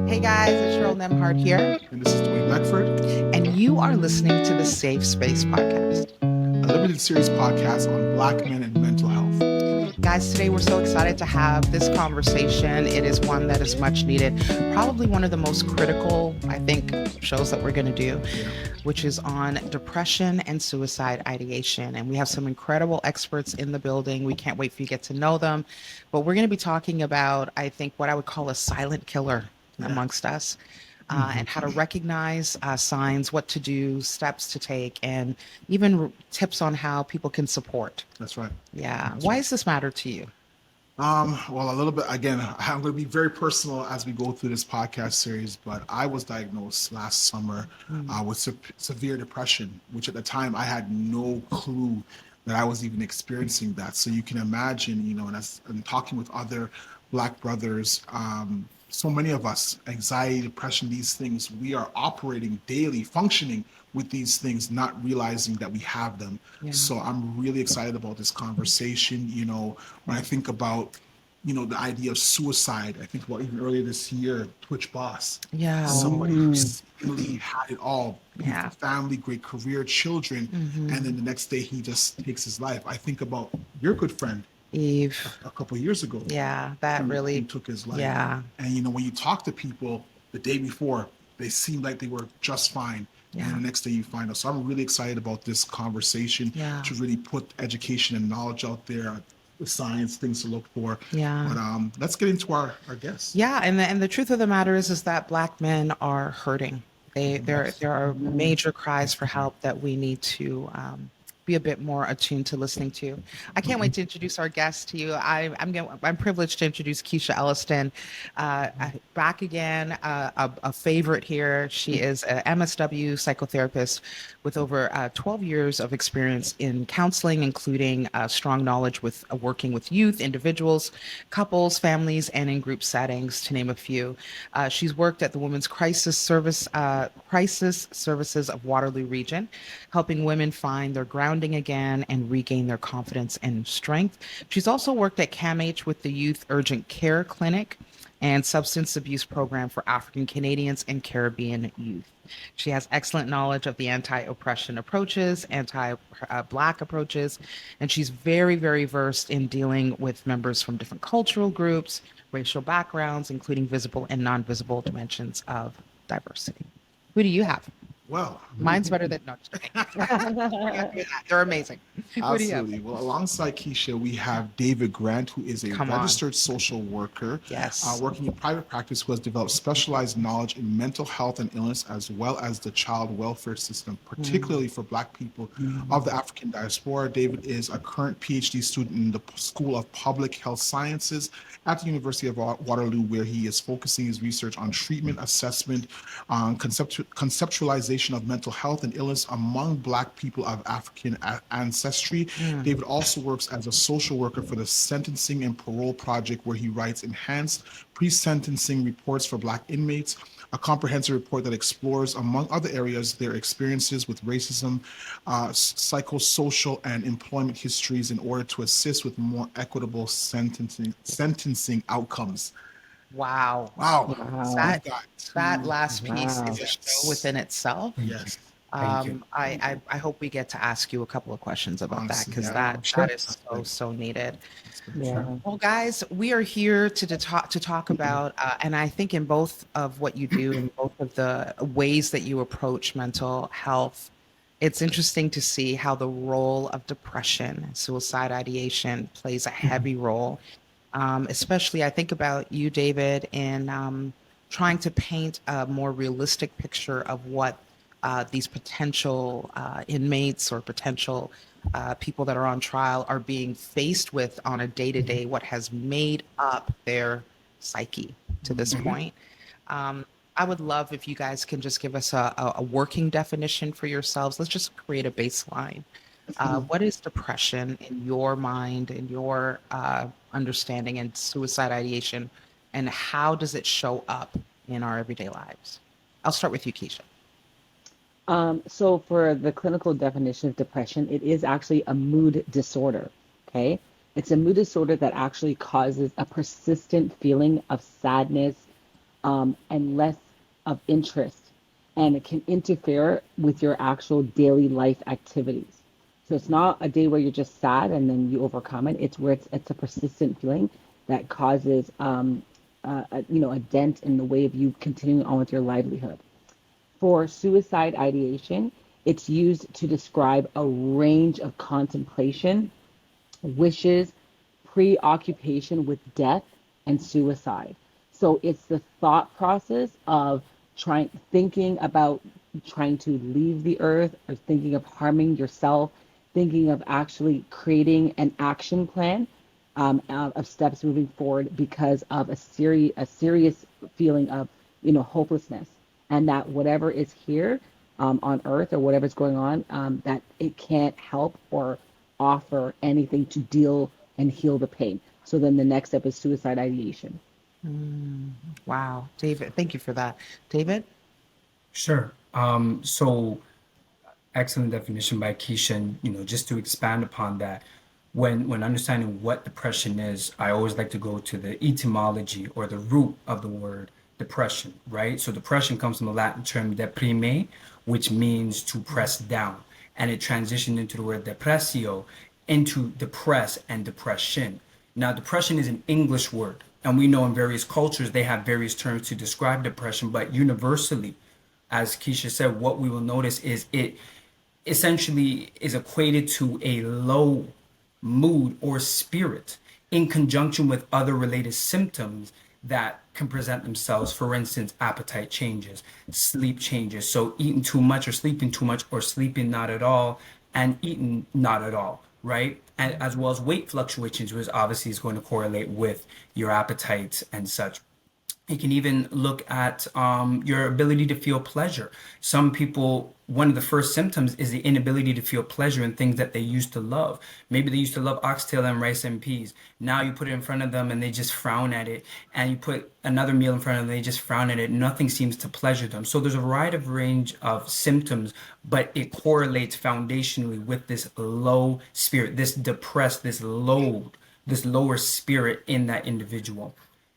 Hey guys, it's Cheryl Nembhard here, And this is Dwayne Beckford, and you are listening to the Safe Space Podcast. a limited series podcast on Black men and mental health. Guys, today we're so excited to have this conversation. It is one that is much needed, probably one of the most critical, I think, shows that we're going to do, which is on depression and suicide ideation. And we have some incredible experts in the building. We can't wait for you to get to know them. But we're going to be talking about, I think, what I would call a silent killer amongst us. And how to recognize signs, what to do, steps to take, and even tips on how people can support. That's right. Yeah. That's Why right. does this matter to you? Well, a little bit, again, I'm going to be very personal as we go through this podcast series, but I was diagnosed last summer with severe depression, which at the time I had no clue that I was even experiencing that. So you can imagine, and as I'm talking with other Black brothers, so many of us, anxiety, depression, these things, we are operating daily, functioning with these things, not realizing that we have them. Yeah. So I'm really excited about this conversation. When I think about, the idea of suicide, I think about even earlier this year, Twitch boss, Yeah. somebody who seemingly had it all, Yeah. beautiful family, great career, children, and then the next day he just takes his life. I think about your good friend Eve. a couple of years ago Yeah. That who really. took his life. Yeah. And when you talk to people the day before, they seem like they were just fine. And Yeah. then the next day you find out. So I'm really excited about this conversation Yeah. to really put education and knowledge out there, the science, things to look for. Yeah. But let's get into our guests. Yeah. And the truth of the matter is that Black men are hurting. There are major cries for help that we need to be a bit more attuned to listening to. I can't wait to introduce our guest to you. I'm privileged to introduce Keisha Elliston, back again, a favorite here. She is an MSW psychotherapist with over 12 years of experience in counseling, including strong knowledge with working with youth, individuals, couples, families, and in group settings, to name a few. She's worked at the Women's Crisis Services of Waterloo Region, helping women find their grounding again and regain their confidence and strength. She's also worked at CAMH with the Youth Urgent Care Clinic and Substance Abuse Program for African Canadians and Caribbean youth. She has excellent knowledge of the anti-oppression approaches, anti-Black approaches, and she's very, very versed in dealing with members from different cultural groups, racial backgrounds, including visible and non-visible dimensions of diversity. Who do you have? Well, Mine's better than no. Just kidding. They're amazing. Who do you have? absolutely. Well, alongside Keisha, we have David Grant, who is a Come on. registered social worker, Yes. working in private practice, who has developed specialized knowledge in mental health and illness, as well as the child welfare system, particularly for Black people of the African diaspora. David is a current PhD student in the School of Public Health Sciences at the University of Waterloo, where he is focusing his research on treatment, assessment, on conceptualization of mental health and illness among Black people of African ancestry. David also works as a social worker for the Sentencing and Parole Project, where he writes enhanced pre-sentencing reports for Black inmates, a comprehensive report that explores, among other areas, their experiences with racism, psychosocial, and employment histories in order to assist with more equitable sentencing outcomes. Wow. Wow. So That we've got that two last piece is a Yes. show within itself. Yes. Thank you. I hope we get to ask you a couple of questions about that Honestly, because yeah. that Sure. is so needed. Yeah. Well, guys, we are here to talk about, and I think in both of what you do, in both of the ways that you approach mental health, it's interesting to see how the role of depression, suicide ideation plays a heavy role. Especially, I think about you, David, in trying to paint a more realistic picture of what these potential inmates or potential people that are on trial are being faced with on a day to day, what has made up their psyche to this point. Um, I would love if you guys can just give us a working definition for yourselves. Let's just create a baseline. What is depression in your mind, in your understanding, and suicide ideation, and how does it show up in our everyday lives? I'll start with you, Keisha. So for the clinical definition of depression, it is actually a mood disorder. Okay. It's a mood disorder that actually causes a persistent feeling of sadness, and less of interest, and it can interfere with your actual daily life activities. So it's not a day where you're just sad and then you overcome it. It's where it's a persistent feeling that causes a dent in the way of you continuing on with your livelihood. For suicide ideation, it's used to describe a range of contemplation, wishes, preoccupation with death, and suicide. So it's the thought process of thinking about trying to leave the earth, or thinking of harming yourself, thinking of actually creating an action plan, of steps moving forward because of a serious feeling of hopelessness, and that whatever is here, on earth, or whatever's going on, that it can't help or offer anything to deal and heal the pain. So then the next step is suicide ideation. Wow, David, thank you for that. David? Sure. So excellent definition by Keisha. And, just to expand upon that, when understanding what depression is, I always like to go to the etymology or the root of the word depression, right? So depression comes from the Latin term deprime, which means to press down. And it transitioned into the word depressio, into depress and depression. Now, depression is an English word, and we know in various cultures they have various terms to describe depression, but universally, as Keisha said, what we will notice is it essentially is equated to a low mood or spirit in conjunction with other related symptoms that can present themselves. For instance, appetite changes, sleep changes. So eating too much or sleeping not at all, and eating not at all, right? And as well as weight fluctuations, which obviously is going to correlate with your appetite and such. You can even look at your ability to feel pleasure. Some people, one of the first symptoms is the inability to feel pleasure in things that they used to love. Maybe they used to love oxtail and rice and peas. Now you put it in front of them and they just frown at it. And you put another meal in front of them, they just frown at it. Nothing seems to pleasure them. So there's a wide range of symptoms, but it correlates foundationally with this low spirit, this depressed, this lower spirit in that individual.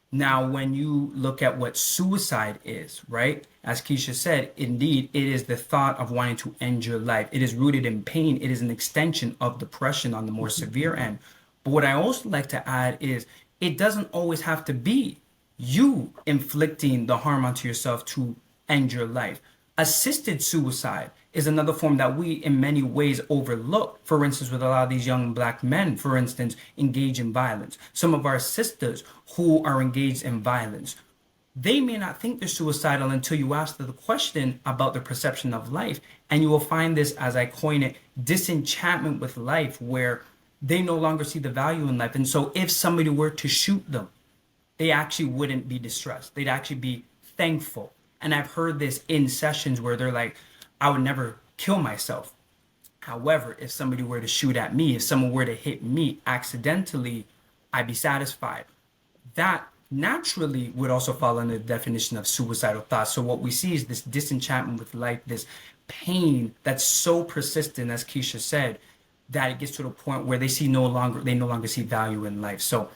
Now, when you look at what suicide is, right? As Keisha said, indeed, it is the thought of wanting to end your life. It is rooted in pain. It is an extension of depression on the more severe end. But what I also like to add is it doesn't always have to be you inflicting the harm onto yourself to end your life. Assisted suicide is another form that we in many ways overlook. For instance, with a lot of these young black men, for instance, engage in violence. Some of our sisters who are engaged in violence, they may not think they're suicidal until you ask them the question about their perception of life. And you will find this, as I coin it, disenchantment with life, where they no longer see the value in life. And so if somebody were to shoot them, they actually wouldn't be distressed. They'd actually be thankful. And I've heard this in sessions where they're like, I would never kill myself. However, if somebody were to shoot at me, if someone were to hit me accidentally, I'd be satisfied. That naturally would also fall under the definition of suicidal thoughts. So what we see is this disenchantment with life, this pain that's so persistent, as Keisha said, that it gets to the point where they no longer see value in life. So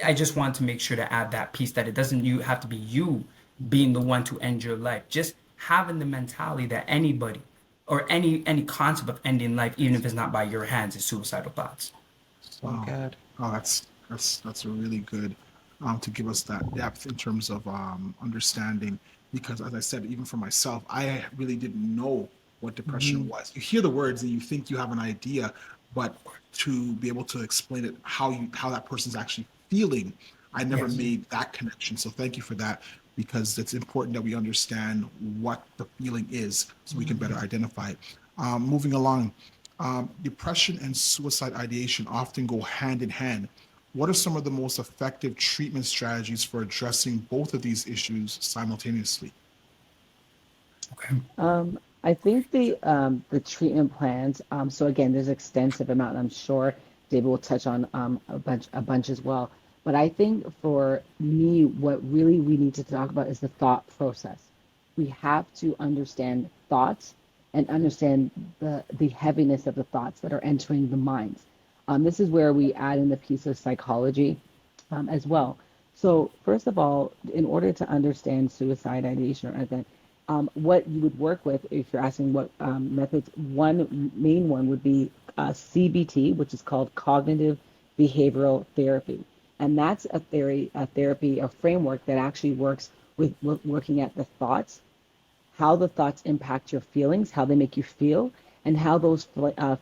I just want to make sure to add that piece, that it doesn't have to be you being the one to end your life. Just having the mentality that anybody or any concept of ending life, even if it's not by your hands, is suicidal thoughts. So good. Oh, that's a really good, to give us that depth in terms of understanding. Because as I said, even for myself, I really didn't know what depression was. You hear the words and you think you have an idea, but to be able to explain it, how that person's actually feeling, I never made that connection. So thank you for that, because it's important that we understand what the feeling is so we can better identify it. Moving along, depression and suicide ideation often go hand in hand. What are some of the most effective treatment strategies for addressing both of these issues simultaneously? Okay. I think the treatment plans. So again, there's extensive amount, and I'm sure David will touch on a bunch as well. But I think for me, what really we need to talk about is the thought process. We have to understand thoughts and understand the heaviness of the thoughts that are entering the minds. This is where we add in the piece of psychology as well. So, first of all, in order to understand suicide ideation or anything, what you would work with, if you're asking what methods, one main one would be CBT, which is called cognitive behavioral therapy. And that's a therapy, a framework that actually works with looking at the thoughts, how the thoughts impact your feelings, how they make you feel, and how those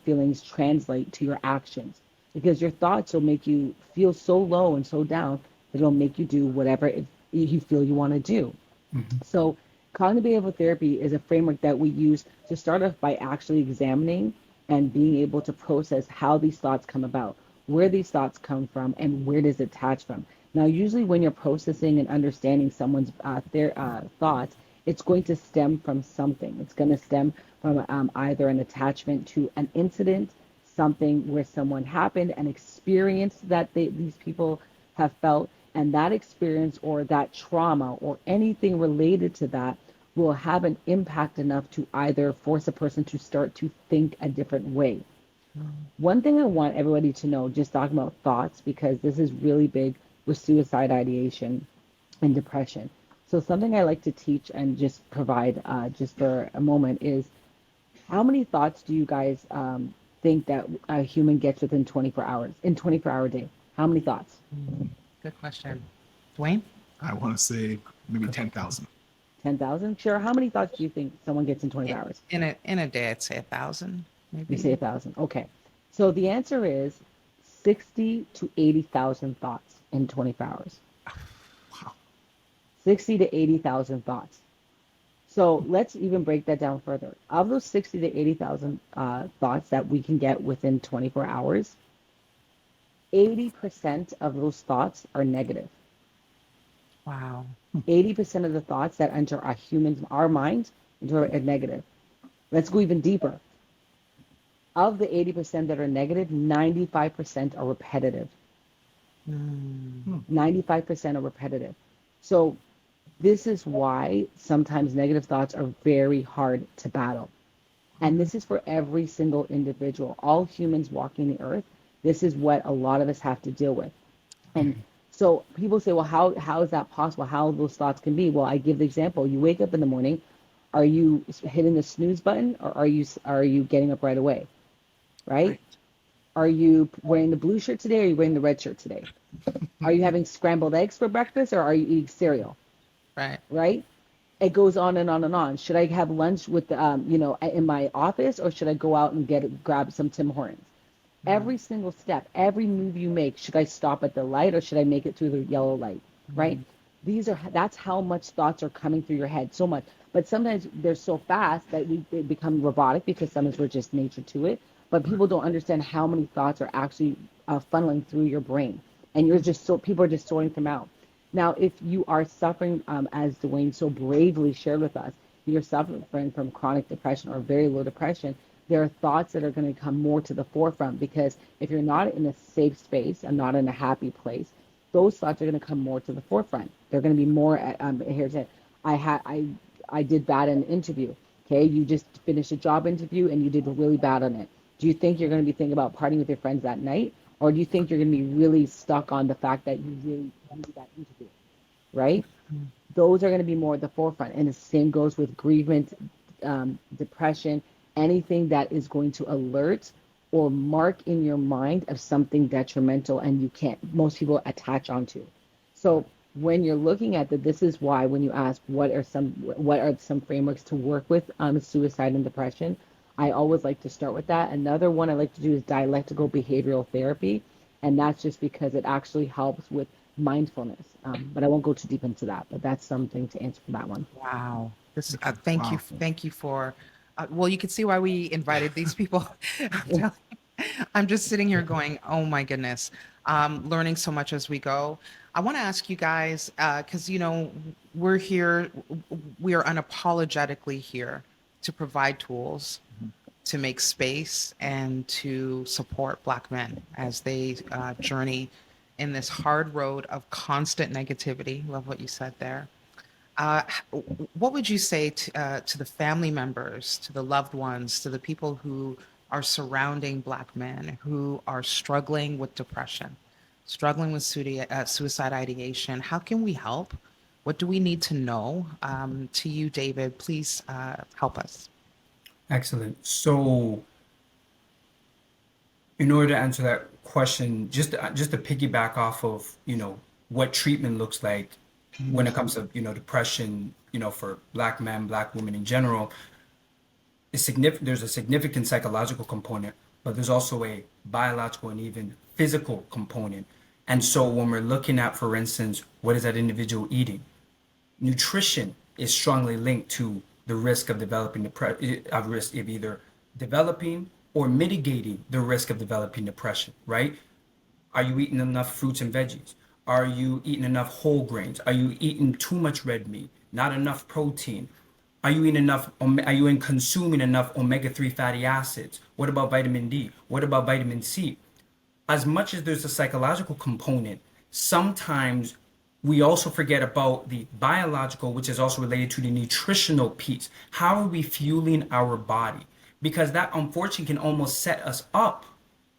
feelings translate to your actions. Because your thoughts will make you feel so low and so down that it'll make you do whatever you feel you want to do. Mhm. So, cognitive behavioral therapy is a framework that we use to start off by actually examining and being able to process how these thoughts come about, where these thoughts come from, and where does it attach from. Now, usually when you're processing and understanding someone's thoughts, it's going to stem from something. It's going to stem from either an attachment to an incident, something where someone happened, an experience that these people have felt, and that experience or that trauma or anything related to that will have an impact enough to either force a person to start to think a different way. One thing I want everybody to know, just talking about thoughts, because this is really big with suicide ideation and depression. So something I like to teach and just provide just for a moment is how many thoughts do you guys think that a human gets within 24 hours, in 24-hour day? How many thoughts? Good question. Dwayne? I want to say maybe 10,000. 10,000? Sure. How many thoughts do you think someone gets in 24 hours? In a day, I'd say 1,000, You say maybe. 1,000. Okay. So the answer is 60 to 80,000 thoughts in 24 hours. Wow. 60 to 80,000 thoughts. So let's even break that down further. Of those 60 to 80,000 thoughts that we can get within 24 hours, 80% of those thoughts are negative. Wow. 80% of the thoughts that enter our minds, are negative. Let's go even deeper. Of the 80% that are negative, 95% are repetitive. Mm. 95% are repetitive. So this is why sometimes negative thoughts are very hard to battle. And this is for every single individual, all humans walking the earth. This is what a lot of us have to deal with. And so people say, well, how is that possible? How those thoughts can be? Well, I give the example. You wake up in the morning. Are you hitting the snooze button, or are you getting up right away? Right? Right. Are you wearing the blue shirt today, or are you wearing the red shirt today? Are you having scrambled eggs for breakfast, or are you eating cereal? Right. Right? It goes on and on and on. Should I have lunch with in my office, or should I go out and grab some Tim Hortons? Mm. Every single step, every move you make, should I stop at the light or should I make it through the yellow light? Right? Mm. That's how much thoughts are coming through your head, so much. But sometimes they're so fast that they become robotic because sometimes we're just nature to it. But people don't understand how many thoughts are actually funneling through your brain, and people are just sorting them out. Now, if you are suffering, as Dwayne so bravely shared with us, you're suffering from chronic depression or very low depression, there are thoughts that are going to come more to the forefront because if you're not in a safe space and not in a happy place, those thoughts are going to come more to the forefront. They're going to be more. Here's it. I did bad in an interview. Okay, you just finished a job interview and you did really bad on it. Do you think you're going to be thinking about partying with your friends that night, or do you think you're going to be really stuck on the fact that you really did that interview? Right? Mm. Those are going to be more at the forefront. And the same goes with grievance, depression, anything that is going to alert or mark in your mind of something detrimental and most people attach onto. So when you're looking at that, this is why when you ask what are some frameworks to work with suicide and depression, I always like to start with that. Another one I like to do is dialectical behavioral therapy, and that's just because it actually helps with mindfulness. But I won't go too deep into that. But that's something to answer for that one. Wow. This Okay. thank you Wow. thank you for well, you can see why we invited these people. I'm telling you, I'm just sitting here going, "Oh my goodness." Learning so much as we go. I want to ask you guys cuz we're here we are unapologetically here to provide tools to make space and to support Black men as they journey in this hard road of constant negativity. Love what you said there. Uh, what would you say to the family members, to the loved ones, to the people who are surrounding Black men who are struggling with depression? struggling with suicide ideation. How can we help? What do we need to know? To you, David, please help us. Excellent. So, in order to answer that question, just to piggyback off of, what treatment looks like when it comes to, depression, for Black men, Black women in general, there's a significant psychological component, but there's also a biological and even physical component. And so when we're looking at, for instance, what is that individual eating? Nutrition is strongly linked to the risk of developing risk of either developing or mitigating the risk of developing depression, right? Are you eating enough fruits and veggies? Are you eating enough whole grains? Are you eating too much red meat? Not enough protein? Are you eating enough? Are you consuming enough omega-3 fatty acids? What about vitamin D? What about vitamin C? As much as there's a psychological component, sometimes we also forget about the biological, which is also related to the nutritional piece. How are we fueling our body? Because that unfortunately can almost set us up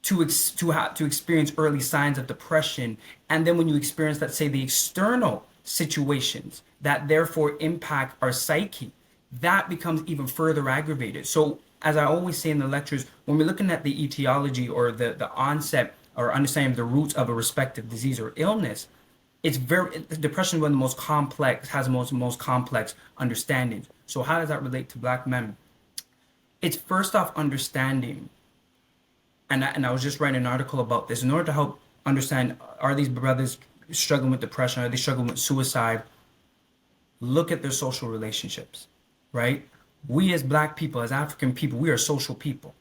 to experience early signs of depression. And then when you experience that, say, the external situations that therefore impact our psyche, that becomes even further aggravated. So as I always say in the lectures, when we're looking at the etiology or the onset or understanding the roots of a respective disease or illness, depression is one of the most complex, has the most complex understandings. So how does that relate to Black men? It's first off understanding, and I was just writing an article about this, in order to help understand, are these brothers struggling with depression? Are they struggling with suicide? Look at their social relationships, right? We as Black people, as African people, we are social people.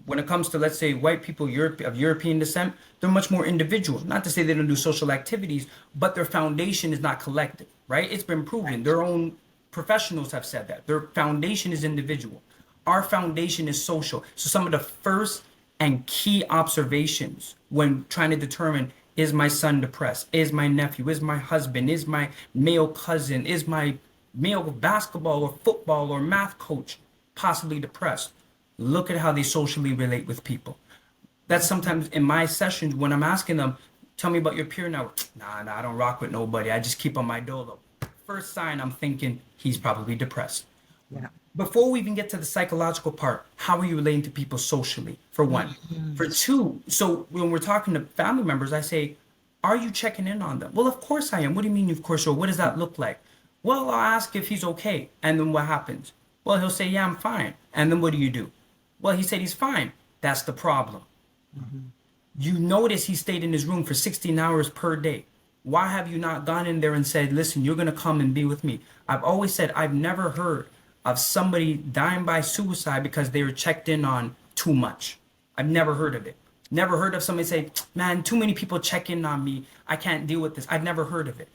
When it comes to, let's say, white people of European descent, they're much more individual. Not to say they don't do social activities, but their foundation is not collective, right? It's been proven. Their own professionals have said that. Their foundation is individual. Our foundation is social. So some of the first and key observations when trying to determine, is my son depressed? Is my nephew? Is my husband? Is my male cousin? Is my male basketball or football or math coach possibly depressed? Look at how they socially relate with people. That's sometimes in my sessions when I'm asking them, tell me about your peer network. Nah, I don't rock with nobody. I just keep on my dolo. First sign, I'm thinking he's probably depressed. Yeah. Before we even get to the psychological part, how are you relating to people socially, for one? For two, so when we're talking to family members, I say, are you checking in on them? Well, of course I am. What do you mean, of course? Or what does that look like? Well, I'll ask if he's okay. And then what happens? Well, he'll say, yeah, I'm fine. And then what do? Well, he said he's fine. That's the problem. You notice he stayed in his room for 16 hours per day. Why have you not gone in there and said, listen, you're going to come and be with me? I've always said, I've never heard of somebody dying by suicide because they were checked in on too much. I've never heard of it. Never heard of somebody say, man, too many people check in on me. I can't deal with this. I've never heard of it.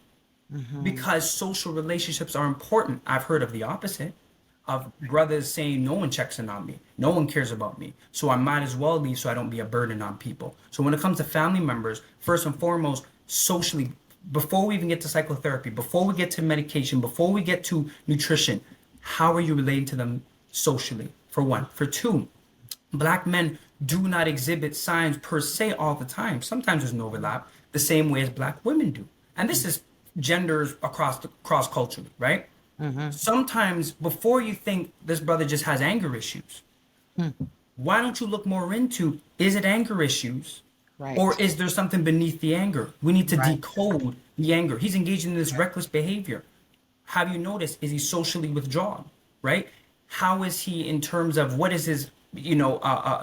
Because social relationships are important. I've heard of the opposite, of brothers saying, no one checks in on me. No one cares about me. So I might as well leave so I don't be a burden on people. So when it comes to family members, first and foremost, socially, before we even get to psychotherapy, before we get to medication, before we get to nutrition, how are you relating to them socially, for one? For two, Black men do not exhibit signs per se all the time. Sometimes there's an overlap, the same way as Black women do. And this is genders cross culturally, right? Sometimes before you think this brother just has anger issues, why don't you look more into, is it anger issues? Right. Or is there something beneath the anger? We need to decode the anger. He's engaging in this reckless behavior. Have you noticed, is he socially withdrawn, right? How is he in terms of what is his,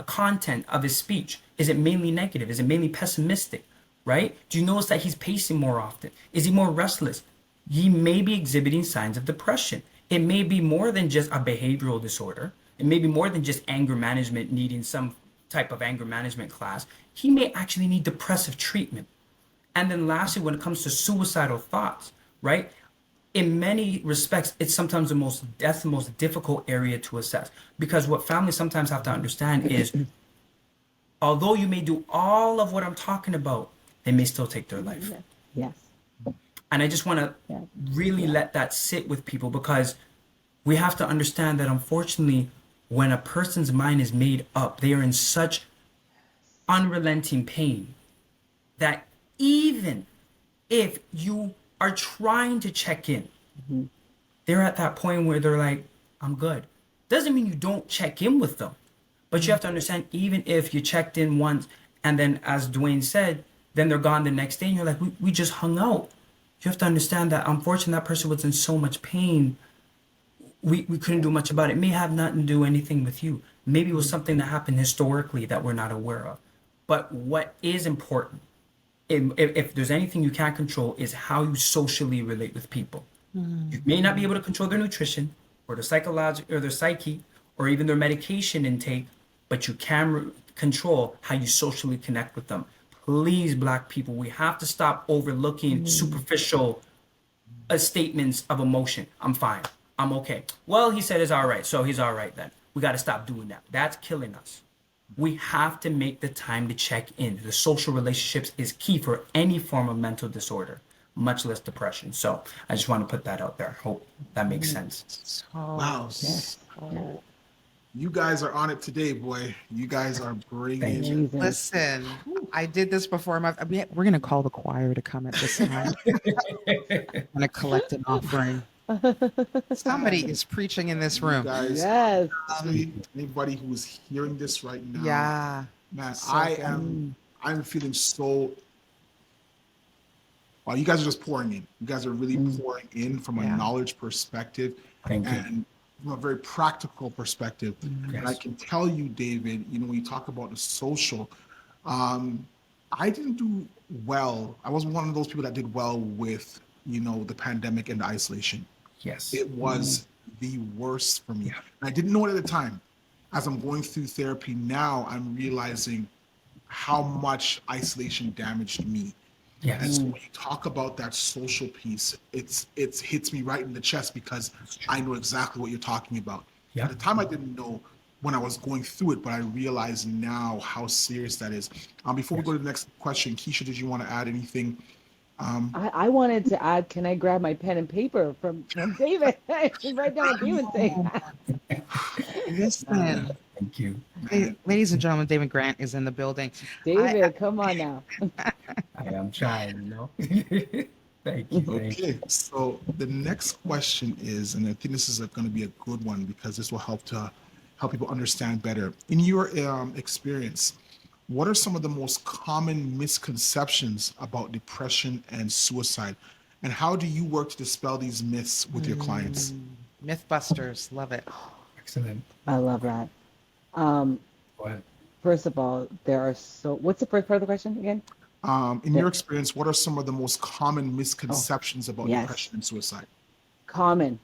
content of his speech? Is it mainly negative? Is it mainly pessimistic, right? Do you notice that he's pacing more often? Is he more restless? He may be exhibiting signs of depression. It may be more than just a behavioral disorder. It may be more than just anger management, needing some type of anger management class. He may actually need depressive treatment. And then lastly, when it comes to suicidal thoughts, right? In many respects, it's sometimes the most difficult area to assess, because what families sometimes have to understand is, although you may do all of what I'm talking about, they may still take their life. Yes. And I just want to really let that sit with people, because we have to understand that unfortunately, when a person's mind is made up, they are in such unrelenting pain that even if you are trying to check in, they're at that point where they're like, I'm good. Doesn't mean you don't check in with them, but you have to understand, even if you checked in once and then, as Dwayne said, then they're gone the next day and you're like, we just hung out. You have to understand that unfortunately that person was in so much pain. We couldn't do much about it. It may have nothing to do anything with you. Maybe it was something that happened historically that we're not aware of. But what is important, if there's anything you can't control, is how you socially relate with people. You may not be able to control their nutrition or their psychological or their psyche or even their medication intake, but you can control how you socially connect with them. Please, Black people, we have to stop overlooking superficial statements of emotion. I'm fine. I'm okay. Well, he said it's all right, so he's all right then. We got to stop doing that. That's killing us. We have to make the time to check in. The social relationships is key for any form of mental disorder, much less depression. So I just want to put that out there. Hope that makes sense. Wow. Yes. Oh, You guys are on it today, boy. You guys are bringing. amazing. Listen, I did this before. We're going to call the choir to come at this time. I'm going to collect an offering. Somebody is preaching in this You room. guys, Yes. anybody who is hearing this right now, Yeah. man, So I'm feeling so. Wow, you guys are just pouring in. You guys are really pouring in from a Yeah. knowledge perspective Thank you. and from a very practical perspective. And I Yes. can tell you, David, when you talk about the social, I didn't do well. I wasn't one of those people that did well with, the pandemic and the isolation. Yes. It was the worst for me. And I didn't know it at the time. As I'm going through therapy now, I'm realizing how much isolation damaged me. And Yes. so when you talk about that social piece, it hits me right in the chest because I know exactly what you're talking about. Yeah. At the time, I didn't know when I was going through it, but I realize now how serious that is. Before we go to the next question, Keisha, did you want to add anything? I wanted to add, can I grab my pen and paper from David? Write down what David's saying. Listen, Thank you. ladies and gentlemen, David Grant is in the building. David, come on now. I am trying, Thank you. Thank you. Okay, so the next question is, and I think this is going to be a good one because this will help people understand better. In your experience, what are some of the most common misconceptions about depression and suicide? And how do you work to dispel these myths with your clients? Mythbusters, love it. Excellent. I love that. Go ahead. First of all, what's the first part of the question again? In your experience, what are some of the most common misconceptions about yes. depression and suicide? Common.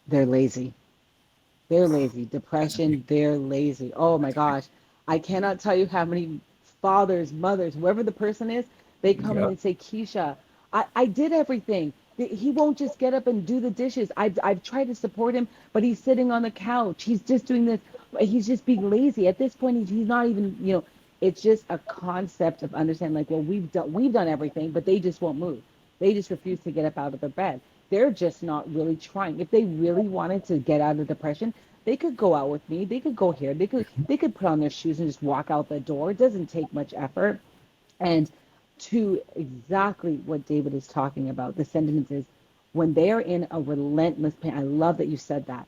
They're lazy. Depression, they're lazy. Oh my gosh. I cannot tell you how many fathers, mothers, whoever the person is, they come in and say, Keisha, I did everything. He won't just get up and do the dishes. I've tried to support him, but he's sitting on the couch. He's just doing this. He's just being lazy. At this point, he's not even, it's just a concept of understanding like, well, we've done everything, but they just won't move. They just refuse to get up out of their bed. They're just not really trying. If they really wanted to get out of depression, they could go out with me. They could go here. They could put on their shoes and just walk out the door. It doesn't take much effort. And to exactly what David is talking about, the sentiment is when they are in a relentless pain. I love that you said that.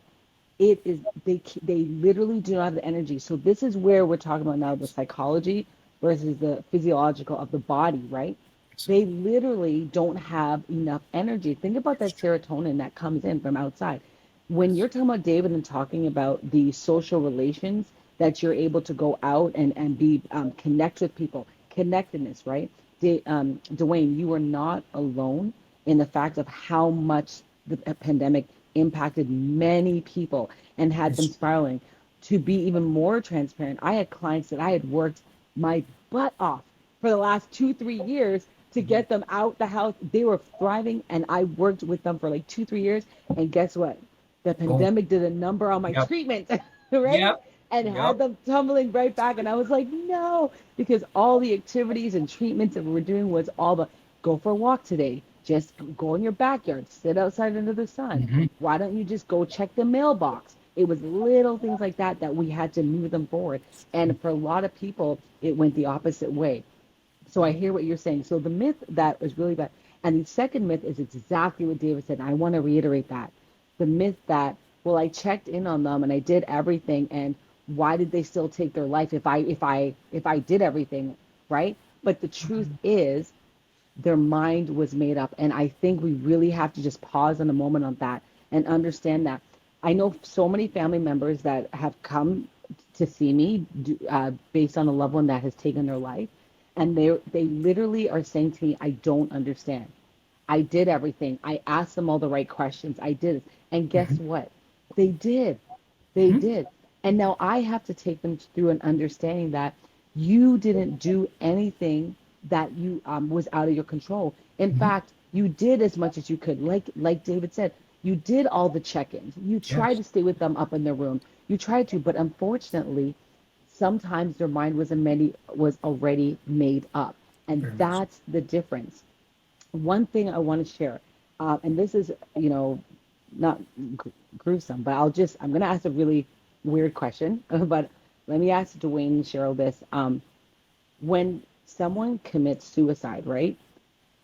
It is they literally do not have the energy. So this is where we're talking about now the psychology versus the physiological of the body, right? They literally don't have enough energy. Think about that serotonin that comes in from outside. When you're talking about David and talking about the social relations that you're able to go out and be connect with people, connectedness, right? Dwayne, you are not alone in the fact of how much the pandemic impacted many people and had them spiraling. To be even more transparent, I had clients that I had worked my butt off for the last 2-3 years to get them out the house. They were thriving, and I worked with them for like 2-3 years. And guess what? The pandemic did a number on my treatment, right? And had them tumbling right back. And I was like, no, because all the activities and treatments that we were doing was all the go for a walk today. Just go in your backyard, sit outside under the sun. Why don't you just go check the mailbox? It was little things like that that we had to move them forward. And for a lot of people, it went the opposite way. So I hear what you're saying. So the myth that is really bad, and the second myth is exactly what David said. And I want to reiterate that the myth that, well, I checked in on them and I did everything, and why did they still take their life if I did everything, right? But the truth is, their mind was made up, and I think we really have to just pause in a moment on that and understand that. I know so many family members that have come to see me based on a loved one that has taken their life, and they literally are saying to me, I don't understand. I did everything. I asked them all the right questions. I did it. And guess what? They did. They did. And now I have to take them through an understanding that you didn't do anything that you was out of your control. In fact, you did as much as you could. Like David said, you did all the check-ins. You tried Yes. to stay with them up in their room. You tried to, but unfortunately, sometimes their mind was already made up. And Very much. that's the difference. One thing I want to share, and this is, not gruesome, but I'm going to ask a really weird question, but let me ask Dwayne and Cheryl this. When someone commits suicide, right?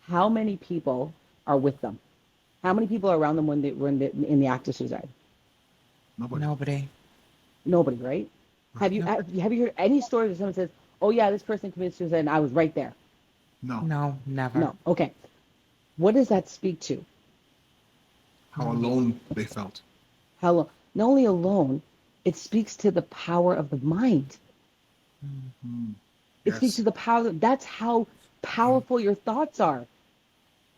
How many people are with them? How many people are around them when they were in the act of suicide? Nobody. Nobody. Nobody, right? Have you Nope. have you heard any stories where someone says, "Oh yeah, this person committed suicide and I was right there"? No. No, never. No. Okay. What does that speak to? How alone they felt. How not only alone, it speaks to the power of the mind. It speaks to Yes. the power. That's how powerful your thoughts are.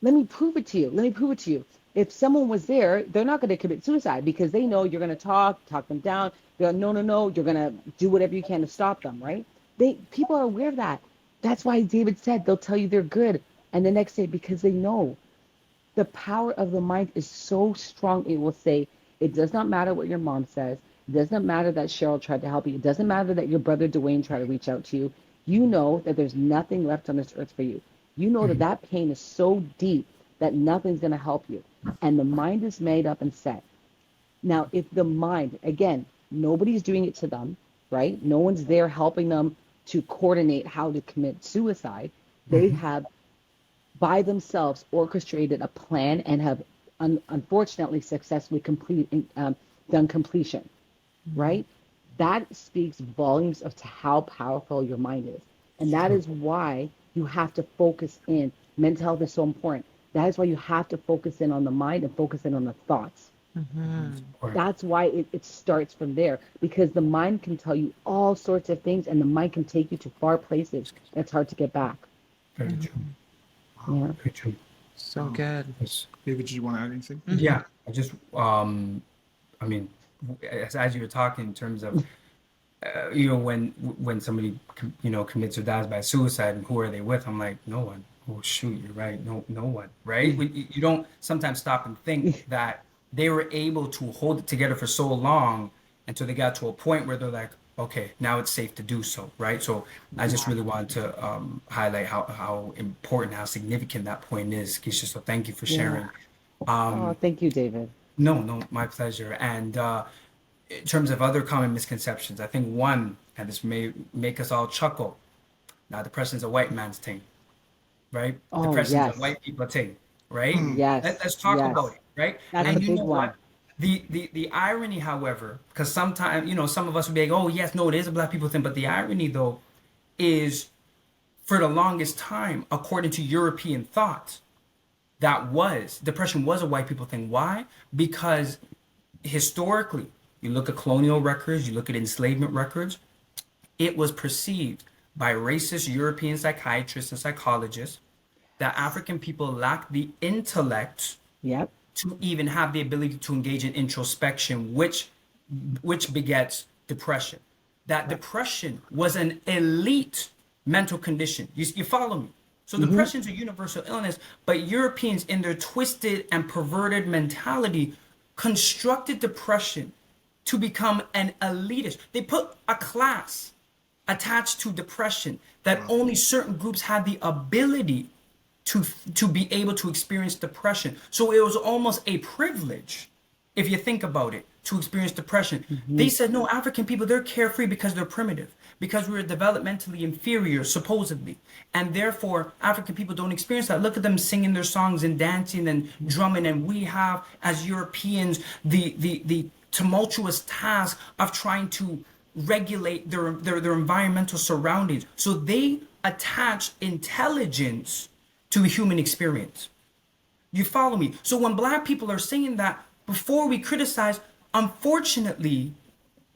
Let me prove it to you. Let me prove it to you. If someone was there, they're not going to commit suicide because they know you're going to talk them down. They're no, no, no. You're going to do whatever you can to stop them, right? People are aware of that. That's why David said they'll tell you they're good, and the next day because they know the power of the mind is so strong. It will say it does not matter what your mom says. It doesn't matter that Cheryl tried to help you. It doesn't matter that your brother Dwayne tried to reach out to you. You know that there's nothing left on this earth for you. You know that that pain is so deep that nothing's going to help you. And the mind is made up and set. Now, if the mind, again, nobody's doing it to them, right? No one's there helping them to coordinate how to commit suicide. They have, by themselves, orchestrated a plan and have, unfortunately, successfully done completion, right? That speaks volumes of to how powerful your mind is. And that is why you have to focus in. Mental health is so important. That is why you have to focus in on the mind and focus in on the thoughts. Or That's why it starts from there, because the mind can tell you all sorts of things and the mind can take you to far places. It's hard to get back. very true. Yeah. Very true. So good. Yes. David, did you want to add anything? Yeah. I just I mean, as you were talking in terms of when somebody commits or dies by suicide, and who are they with? I'm like, no one. Oh shoot, you're right. No one. Right? You don't sometimes stop and think that they were able to hold it together for so long until they got to a point where they're like, okay, now it's safe to do so. Right? So I just really wanted to highlight how important, how significant that point is, Keisha. So thank you for sharing. Oh, thank you, David. No, my pleasure. And in terms of other common misconceptions, I think one, and this may make us all chuckle. Now, depression is a white man's thing, right? Oh, Depression is a yes. white people thing, right? Yes. Let's talk about Yes. it, right? That's a And you big know one. what? The irony, however, because sometimes some of us would be like, oh yes, no, it is a black people thing, but the irony though is, for the longest time, according to European thought, depression was a white people thing. Why? Because historically, you look at colonial records, you look at enslavement records, it was perceived by racist European psychiatrists and psychologists that African people lacked the intellect Yep. to even have the ability to engage in introspection, which begets depression. That depression was an elite mental condition. You follow me? So depression is a universal illness, but Europeans, in their twisted and perverted mentality, constructed depression to become an elitist. They put a class attached to depression that only certain groups had the ability to be able to experience depression. So it was almost a privilege, if you think about it, to experience depression. They said, no, African people, they're carefree because they're primitive. because we were developmentally inferior, supposedly. And therefore, African people don't experience that. Look at them singing their songs and dancing and drumming. And we have, as Europeans, the tumultuous task of trying to regulate their environmental surroundings. So they attach intelligence to a human experience. You follow me? So when Black people are saying that, before we criticize, unfortunately,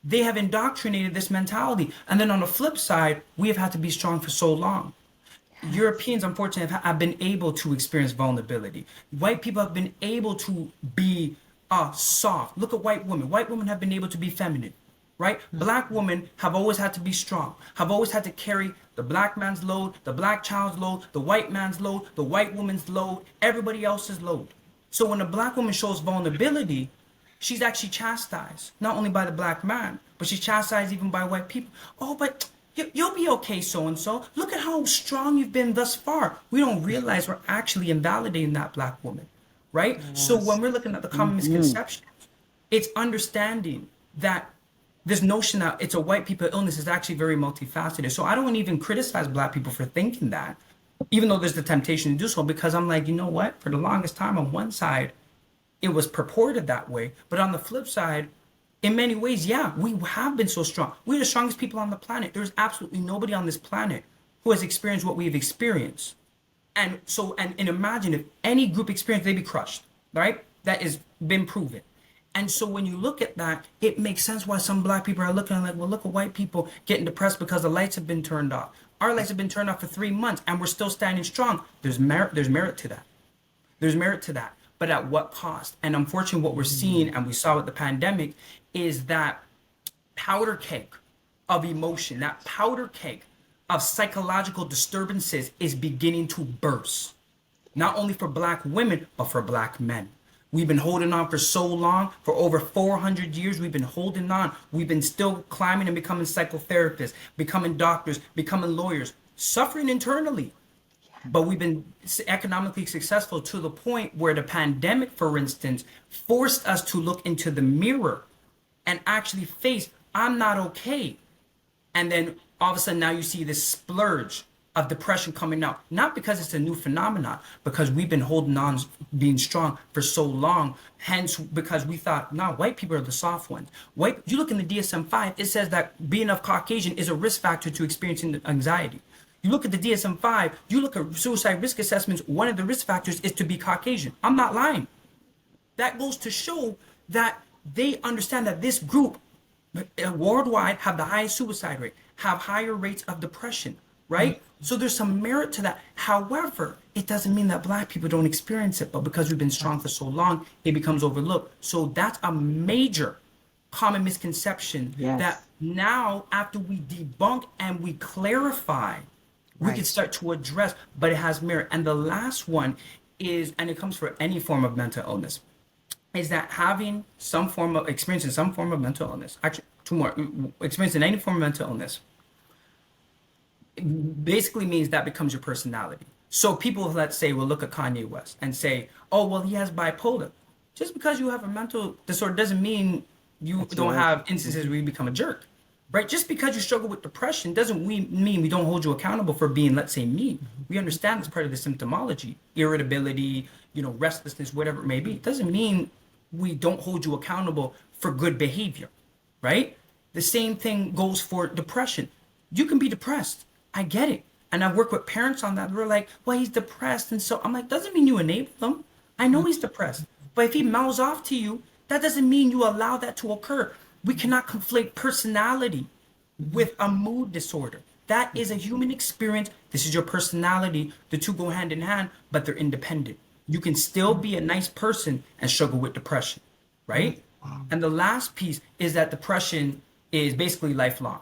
they have indoctrinated this mentality. And then on the flip side, we have had to be strong for so long. Europeans, unfortunately, have been able to experience vulnerability. White people have been able to be soft. Look at white women. White women have been able to be feminine, right? Black women have always had to be strong, have always had to carry the Black man's load, the Black child's load, the white man's load, the white woman's load, everybody else's load. So when a Black woman shows vulnerability, she's actually chastised, not only by the Black man, but she's chastised even by white people. Oh, but you'll be okay, so-and-so. Look at how strong you've been thus far. We don't realize we're actually invalidating that Black woman, right? Yes. So when we're looking at the common misconceptions, it's understanding that this notion that it's a white people illness is actually very multifaceted. So I don't even criticize Black people for thinking that, even though there's the temptation to do so, because I'm like, you know what? For the longest time on one side, it was purported that way. But on the flip side, in many ways, yeah, we have been so strong. We're the strongest people on the planet. There's absolutely nobody on this planet who has experienced what we've experienced. And so, and imagine if any group experienced, they'd be crushed, right? That has been proven. And so when you look at that, it makes sense why some Black people are looking like, well, look at white people getting depressed because the lights have been turned off. Our lights have been turned off for 3 months and we're still standing strong. There's merit to that. There's merit to that. But at what cost? And unfortunately, what we're seeing, and we saw with the pandemic, is that powder keg of emotion, that powder keg of psychological disturbances is beginning to burst. Not only for Black women, but for Black men. We've been holding on for so long, for over 400 years, we've been holding on. We've been still climbing and becoming psychotherapists, becoming doctors, becoming lawyers, suffering internally. But we've been economically successful to the point where the pandemic, for instance, forced us to look into the mirror and actually face, I'm not okay. And then all of a sudden now you see this splurge of depression coming out, not because it's a new phenomenon, because we've been holding on, being strong for so long. Hence, because we thought, no, white people are the soft ones. You look in the DSM-5, it says that being of Caucasian is a risk factor to experiencing anxiety. You look at the DSM-5, you look at suicide risk assessments, one of the risk factors is to be Caucasian. I'm not lying. That goes to show that they understand that this group worldwide have the highest suicide rate, have higher rates of depression, right? So there's some merit to that. However, it doesn't mean that Black people don't experience it, but because we've been strong for so long, it becomes overlooked. So that's a major common misconception that now, after we debunk and we clarify, we can start to address, but it has merit. And the last one is, and it comes for any form of mental illness, is that having some form of experiencing some form of mental illness, actually two more, experiencing any form of mental illness, basically means that becomes your personality. So people, let's say, will look at Kanye West and say, oh, well, he has bipolar. Just because you have a mental disorder doesn't mean you don't have instances where you become a jerk. Right? Just because you struggle with depression doesn't mean we don't hold you accountable for being, let's say, mean. We understand it's part of the symptomology, irritability, restlessness, whatever it may be. It doesn't mean we don't hold you accountable for good behavior, right? The same thing goes for depression. You can be depressed. I get it. And I work with parents on that. We're like, well, he's depressed. And so I'm like, doesn't mean you enable him. I know he's depressed. But if he mouths off to you, that doesn't mean you allow that to occur. We cannot conflate personality with a mood disorder. That is a human experience. This is your personality. The two go hand in hand, but they're independent. You can still be a nice person and struggle with depression, right? And the last piece is that depression is basically lifelong.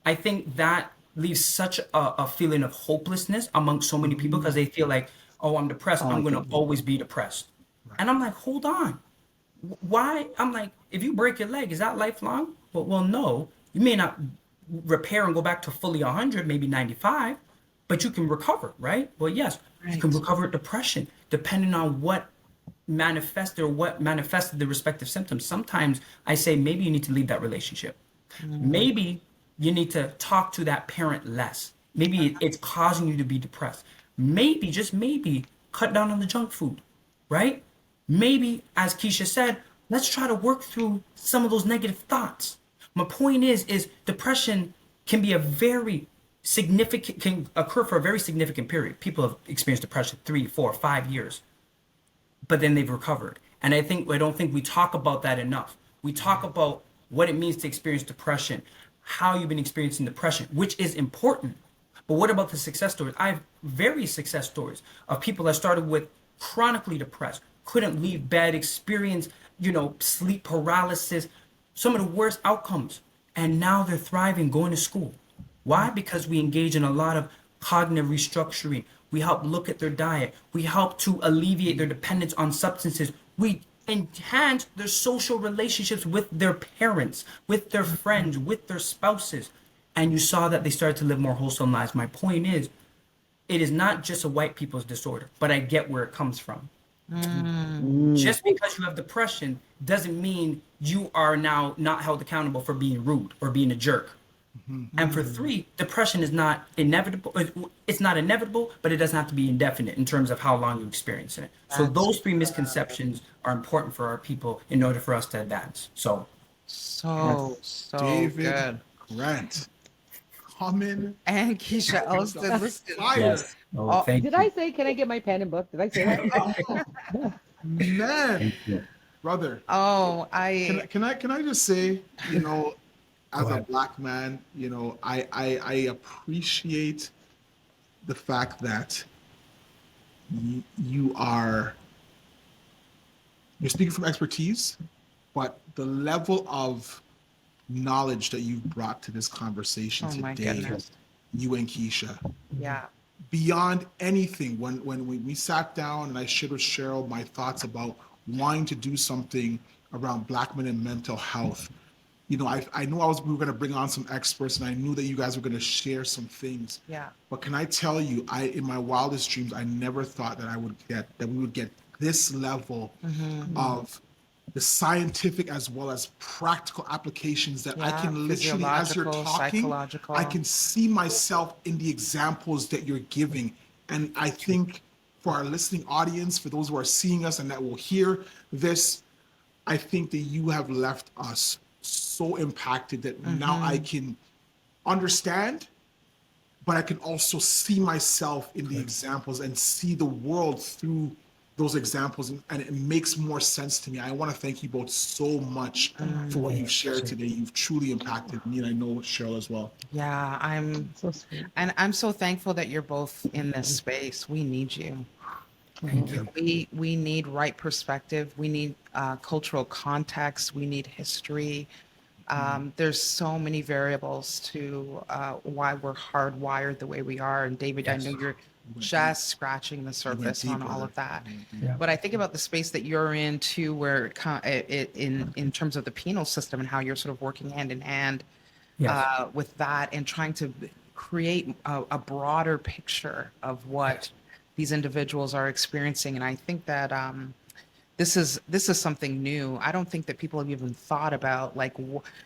I think that leaves such a feeling of hopelessness among so many people because they feel like, oh, I'm depressed. I'm going to always be depressed. And I'm like, hold on. Why? I'm like, if you break your leg, is that lifelong? Well, no. You may not repair and go back to fully 100, maybe 95, but you can recover, right? Well, yes, you can recover depression depending on what manifested the respective symptoms. Sometimes I say maybe you need to leave that relationship. Maybe you need to talk to that parent less. Maybe it's causing you to be depressed. Maybe, just maybe, cut down on the junk food, right? Maybe, as Keisha said, let's try to work through some of those negative thoughts. My point is depression can be a very significant, can occur for a very significant period. People have experienced depression 3, 4, 5 years, but then they've recovered. And I don't think we talk about that enough. We talk about what it means to experience depression, how you've been experiencing depression, which is important. But what about the success stories? I have various success stories of people that started with chronically depressed, couldn't leave bed, experienced, sleep paralysis, some of the worst outcomes. And now they're thriving, going to school. Why? Because we engage in a lot of cognitive restructuring. We help look at their diet. We help to alleviate their dependence on substances. We enhance their social relationships with their parents, with their friends, with their spouses. And you saw that they started to live more wholesome lives. My point is, it is not just a white people's disorder, but I get where it comes from. Just because you have depression doesn't mean you are now not held accountable for being rude or being a jerk. And for 3, depression is not inevitable. It's not inevitable, but it doesn't have to be indefinite in terms of how long you experience it. So those 3 misconceptions are important for our people in order for us to advance. So David good. Grant, coming And Keisha Elliston, listen. fire. yes. Oh, thank Did you. I say, can I get my pen and book? Did I say that? Man, Thank you. brother, Oh, can I just say, as Go a ahead. black man, I appreciate the fact that you are you're speaking from expertise, but the level of knowledge that you've brought to this conversation oh my today, goodness. you and Keisha, Yeah. beyond anything, when we sat down and I shared with Cheryl my thoughts about wanting to do something around black men and mental health, I knew we were going to bring on some experts, and I knew that you guys were going to share some things. Yeah. But can I tell you, in my wildest dreams, I never thought that we would get this level of the scientific as well as practical applications that I Yeah, can literally, as you're physiological, talking, psychological. I can see myself in the examples that you're giving. And I think for our listening audience, for those who are seeing us and that will hear this, I think that you have left us so impacted that now I can understand, but I can also see myself in the examples and see the world through those examples, and it makes more sense to me. I want to thank you both so much for what you've shared today. You've truly impacted me, and I know Cheryl as well. Yeah, So sweet. I'm so thankful that you're both in this space. We need you. Thank you. We need right perspective. We need cultural context. We need history. There's so many variables to why we're hardwired the way we are. And David, I know you're just scratching the surface on all of that. Yeah. But I think about the space that you're in too, where in terms of the penal system and how you're sort of working hand in hand Yes. with that and trying to create a broader picture of what these individuals are experiencing. And I think that this is something new. I don't think that people have even thought about, like,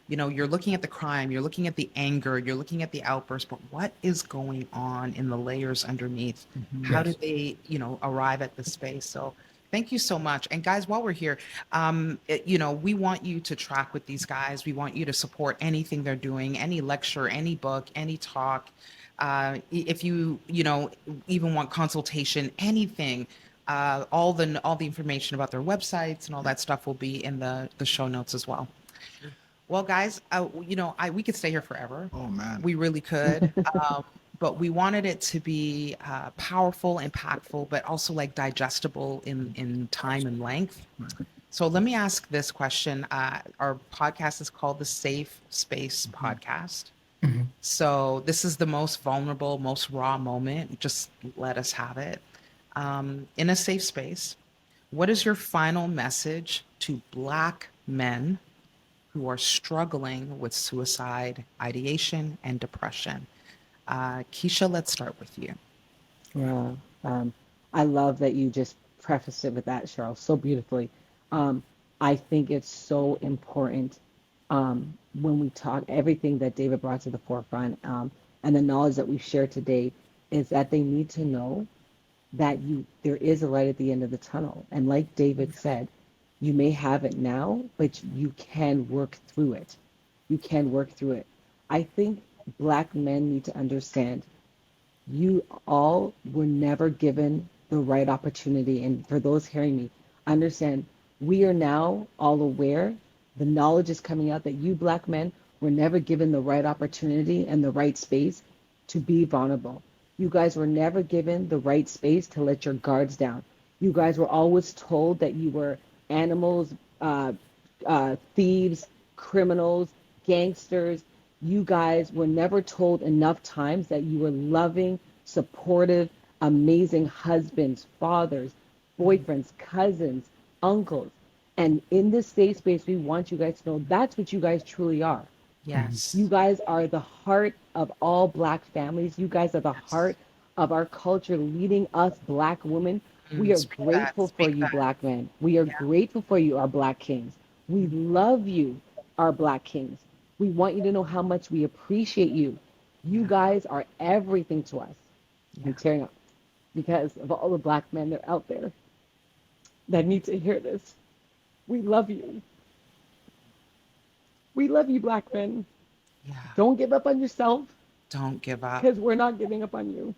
you're looking at the crime, you're looking at the anger, you're looking at the outburst, but what is going on in the layers underneath? How Yes. did they, arrive at this space? So thank you so much. And guys, while we're here, we want you to track with these guys. We want you to support anything they're doing, any lecture, any book, any talk. If you, even want consultation, anything, all the information about their websites and all that stuff will be in the show notes as well. Well, guys, we could stay here forever. Oh man, We really could. But we wanted it to be powerful, impactful, but also like digestible in time and length. So let me ask this question. Our podcast is called the Safe Space Podcast. So this is the most vulnerable, most raw moment. Just let us have it. In a safe space, what is your final message to Black men who are struggling with suicide, ideation, and depression? Keisha, let's start with you. Yeah. I love that you just prefaced it with that, Cheryl, so beautifully. I think it's so important when we talk, everything that David brought to the forefront, and the knowledge that we've shared today, is that they need to know that there is a light at the end of the tunnel. And like David said, you may have it now, but you can work through it. You can work through it. I think Black men need to understand you all were never given the right opportunity. And for those hearing me, understand we are now all aware. The knowledge is coming out that you Black men were never given the right opportunity and the right space to be vulnerable. You guys were never given the right space to let your guards down. You guys were always told that you were animals, thieves, criminals, gangsters. You guys were never told enough times that you were loving, supportive, amazing husbands, fathers, boyfriends, cousins, uncles. And in this safe space, we want you guys to know that's what you guys truly are. Yes. You guys are the heart of all Black families. You guys are the heart of our culture, leading us Black women. We are Speak that. grateful for Speak you, that. Black men. We are grateful for you, our Black kings. We love you, our Black kings. We want you to know how much we appreciate you. You guys are everything to us. I'm tearing up because of all the Black men that are out there that need to hear this. We love you. We love you, Black men. Yeah. Don't give up on yourself Don't give up. because we're not giving up on you.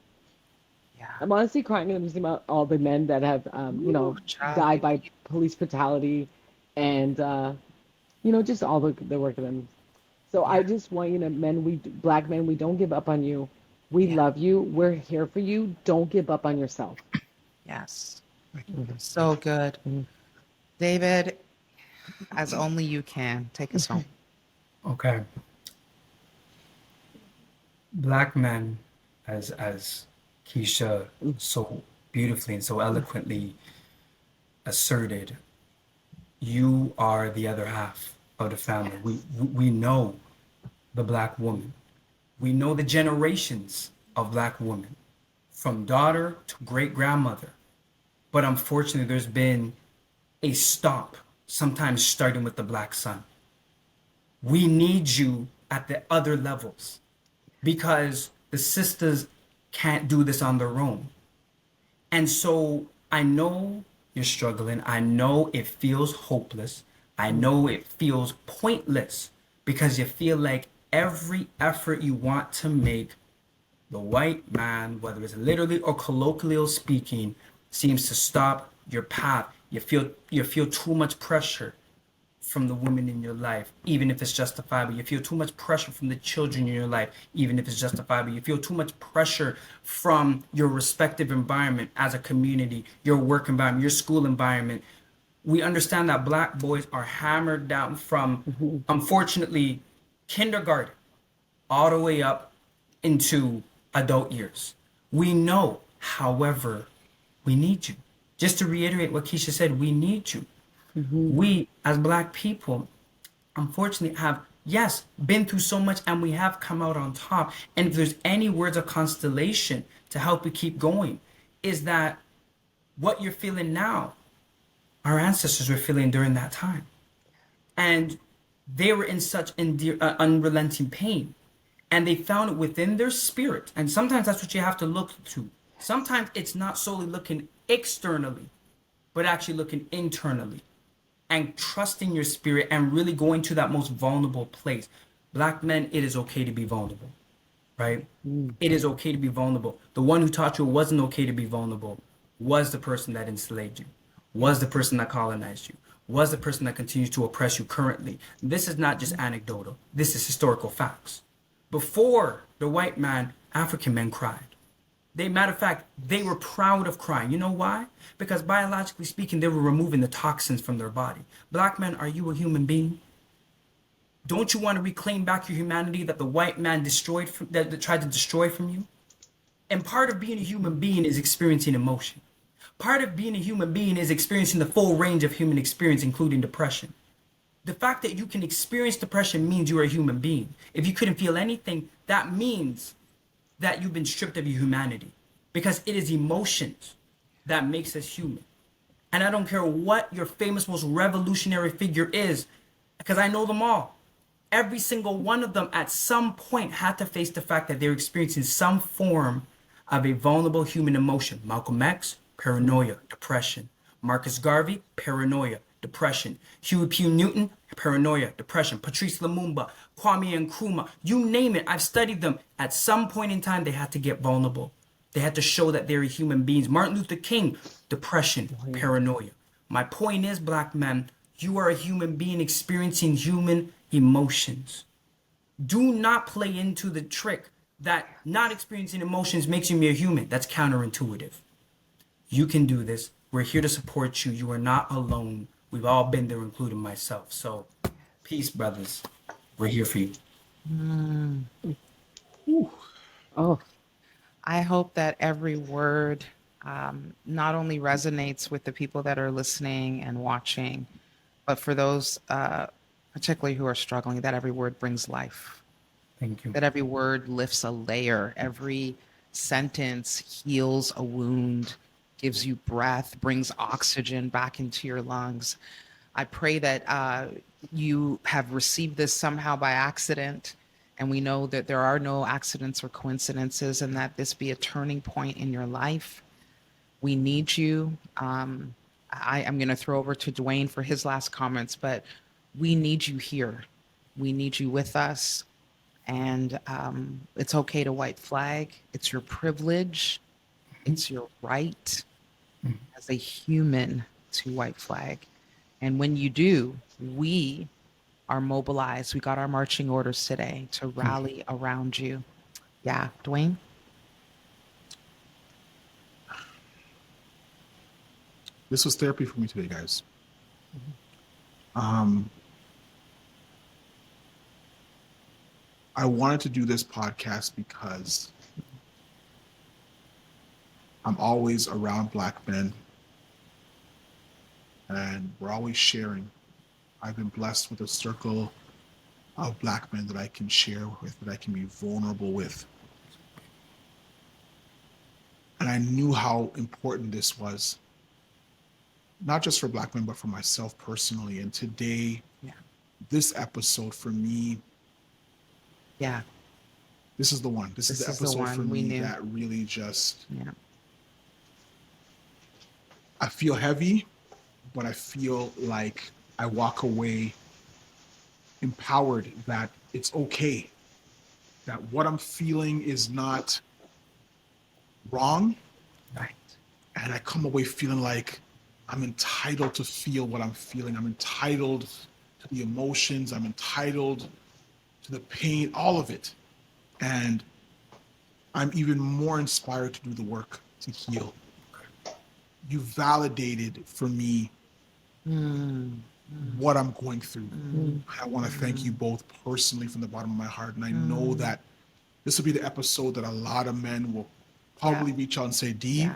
Yeah. I'm honestly crying and thinking about all the men that have, Child. died by police brutality and, just all the work of them. So I just want you to, Black men, we don't give up on you. We love you. We're here for you. Don't give up on yourself. Yes. So good. David, as only you can, take us home. Okay. Black men, as Keisha so beautifully and so eloquently asserted, you are the other half of the family. We know the Black woman. We know the generations of Black women, from daughter to great grandmother. But unfortunately, there's been a stop, sometimes starting with the Black son. We need you at the other levels because the sisters can't do this on their own. And so I know you're struggling. I know it feels hopeless. I know it feels pointless because you feel like every effort you want to make, the white man, whether it's literally or colloquially speaking, seems to stop your path. You feel too much pressure from the women in your life, even if it's justifiable. You feel too much pressure from the children in your life, even if it's justifiable. You feel too much pressure from your respective environment as a community, your work environment, your school environment. We understand that Black boys are hammered down from, unfortunately, kindergarten all the way up into adult years. We know, however, we need you. Just to reiterate what Keisha said, we need you. We, as Black people, unfortunately have, yes, been through so much and we have come out on top. And if there's any words of constellation to help you keep going, is that what you're feeling now, our ancestors were feeling during that time. And they were in such unrelenting pain. And they found it within their spirit. And sometimes that's what you have to look to. Sometimes it's not solely looking externally, but actually looking internally and trusting your spirit and really going to that most vulnerable place. Black men, it is okay to be vulnerable, right? It is okay to be vulnerable. The one who taught you it wasn't okay to be vulnerable was the person that enslaved you, was the person that colonized you, was the person that continues to oppress you currently. This is not just anecdotal. This is historical facts. Before the white man, African men cried. Matter of fact, they were proud of crying. You know why? Because biologically speaking, they were removing the toxins from their body. Black men, are you a human being? Don't you want to reclaim back your humanity that the white man destroyed, that tried to destroy from you? And part of being a human being is experiencing emotion. Part of being a human being is experiencing the full range of human experience, including depression. The fact that you can experience depression means you are a human being. If you couldn't feel anything, that means that you've been stripped of your humanity, because it is emotions that makes us human. And I don't care what your famous, most revolutionary figure is, because I know them all. Every single one of them at some point had to face the fact that they're experiencing some form of a vulnerable human emotion. Malcolm X, paranoia, depression. Marcus Garvey, paranoia, depression. Huey P. Newton, paranoia, depression. Patrice Lumumba, Kwame Nkrumah, you name it. I've studied them. At some point in time, they had to get vulnerable. They had to show that they're human beings. Martin Luther King, depression, paranoia. My point is, black men, you are a human being experiencing human emotions. Do not play into the trick that not experiencing emotions makes you mere human. That's counterintuitive. You can do this. We're here to support you. You are not alone. We've all been there, including myself. So, peace, brothers. We're here for you. Oh, I hope that every word not only resonates with the people that are listening and watching, but for those particularly who are struggling, that every word brings life, Thank you. that every word lifts a layer, every sentence heals a wound, gives you breath, brings oxygen back into your lungs. I pray that you have received this somehow by accident, and we know that there are no accidents or coincidences, and that this be a turning point in your life. We need you. I'm going to throw over to Dwayne for his last comments, but we need you here. We need you with us. And it's okay to white flag. It's your privilege. It's your right as a human to white flag. And when you do, we are mobilized. We got our marching orders today to rally around you. Yeah, Dwayne? This was therapy for me today, guys. I wanted to do this podcast because I'm always around Black men and we're always sharing. I've been blessed with a circle of Black men that I can share with, that I can be vulnerable with. And I knew how important this was, not just for Black men, but for myself personally. And today, this episode for me, this is the one. This is the episode for me that really just, I feel heavy, but I feel like I walk away empowered that it's okay, that what I'm feeling is not wrong. Right. And I come away feeling like I'm entitled to feel what I'm feeling. I'm entitled to the emotions. I'm entitled to the pain, all of it. And I'm even more inspired to do the work to heal. You validated for me what I'm going through. I want to thank you both personally from the bottom of my heart. And I know that this will be the episode that a lot of men will probably reach out and say, D,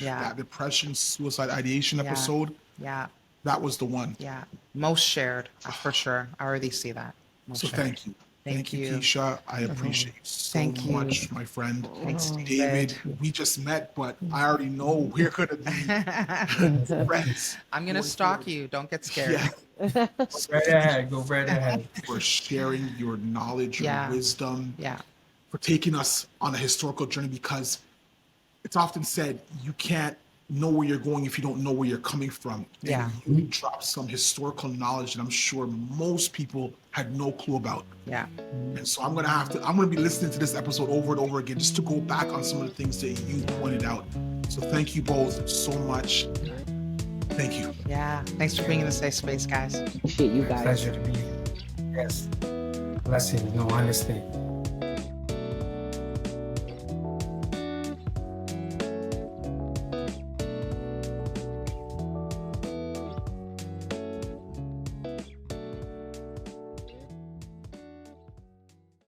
that depression, suicide ideation episode, that was the one. Yeah, most shared, for sure. I already see that. Most so shared. thank you. Thank you. Keisha. I appreciate you so much, my friend. Thanks, David. We just met, but I already know we're going to be friends. I'm going to stalk you. Don't get scared. Go right ahead. Go right ahead. For sharing your knowledge, your wisdom, Yeah. for taking us on a historical journey, because it's often said you can't know where you're going if you don't know where you're coming from. And you dropped some historical knowledge that I'm sure most people had no clue about. Yeah. And so I'm gonna be listening to this episode over and over again just to go back on some of the things that you pointed out. So thank you both so much. Thank you. Yeah. Thanks for being in the safe space, guys. appreciate you guys. Pleasure to be here. Yes. Blessings. No, honestly.